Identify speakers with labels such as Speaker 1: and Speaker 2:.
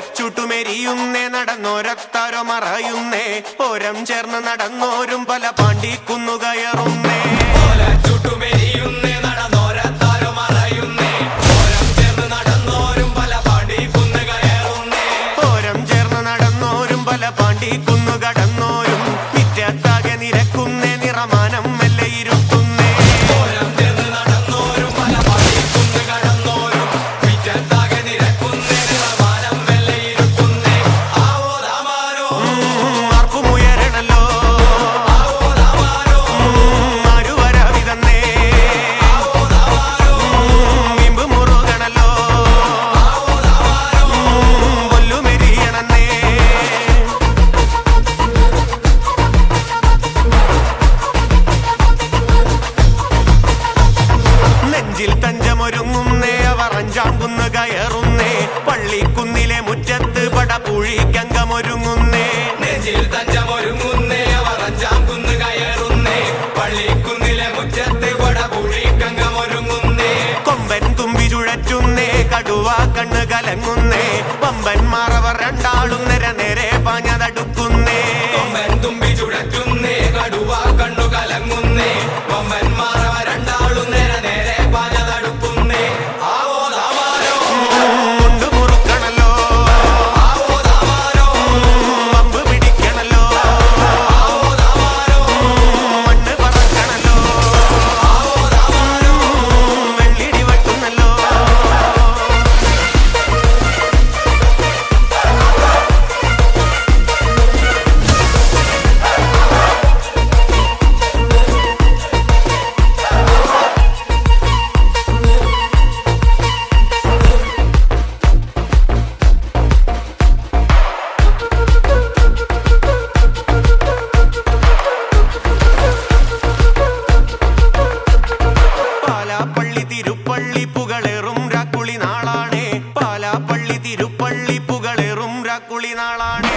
Speaker 1: ഓലച്ചുട്ടുമെരിയുന്നേ നടന്നോരത്താരോ മറയുന്നേ ഓരം ചേർന്ന് നടന്നോരും പല പാണ്ടിക്കുന്നു കയറുന്നേ ഓലച്ചുട്ടുമെരിയുന്നേ നടന്നോരത്താരോ മറയുന്നേ ഓരം ചേർന്ന് നടന്നോരും പല പാണ്ടിക്കുന്നു കയറുന്നേ ഓരം ചേർന്ന് നടന്നോരും പല പാണ്ടിക്കുന്നു കടന്നോരും മിറ്റത്താകെ നിരക്കുന്നേ നിറമാനം മെല്ലെ ഇരുത്തുന്നേ ഓരം ചേർന്ന് നടന്നോരും പല പാണ്ടിക്കുന്നു കടന്നോരും മിറ്റത്താകെ നിരക്കുന്നേ നിറമാനം മെല്ലെ ഇരുത്തുന്നേ ആവോ ദാമാരോ ആർപ്പുമുയരണല്ലോ ആവോ ദാമാരോ ആരുവരവിതന്നേ ആവോ ദാമാരോ ഇമ്പ് മുറുകണല്ലോ ആവോ ദാമാരോ പൊല്ലുമെരിയണന്നേ നെഞ്ചിൽ തഞ്ചമൊരുങ്ങുന്നേ അവർ അഞ്ചാങ്കുന്ന് കയറുന്നേ പള്ളിക്കുന്നിലെ മുറ്റത്ത് പടപുഴിക്കങ്കമൊരുങ്ങുന്നേ നെഞ്ചിൽ തഞ്ചമൊരുങ്ങുന്നേ അവർ അഞ്ചാങ്കുന്ന് കയറുന്നേ പള്ളിക്കുന്നിലെ മുറ്റത്ത് പടപുഴിക്കങ്കമൊരുങ്ങുന്നേ കൊമ്പൻ തുമ്പി ചുഴറ്റുന്നേ കടുവ കണ്ണ് കലങ്ങുന്നേ പമ്പന്മാർ അവർ രണ്ടാളും നേരെ നേരെ പാഞ്ഞതടുക്കുന്നേ കൊമ്പൻ തുമ്പി ചുഴറ്റുന്നേ കടുവ കണ്ണു കലങ്ങുന്നേ പമ്പന്മാർ അവർ രണ്ടാളും നേരെ നേരെ പാഞ്ഞതടുക്കുന്നേ ആവോ ദാമാരോ മുണ്ടു മുറുക്കണല്ലോ ആവോ ദാമാരോ പമ്പ് പിടിക്കണല്ലോ ആവോ ദാമാരോ മണ്ണ് പറക്കണല്ലോ ആവോ ദാമാരോ വെള്ളിടി വെട്ടുന്നല്ലോ പാലാപ്പള്ളി തിരുപ്പള്ളി പുകളേറും രാക്കുളി നാളാണേ പാലാപ്പള്ളി തിരുപ്പള്ളി പുകളേറും രാക്കുളി നാളാണേ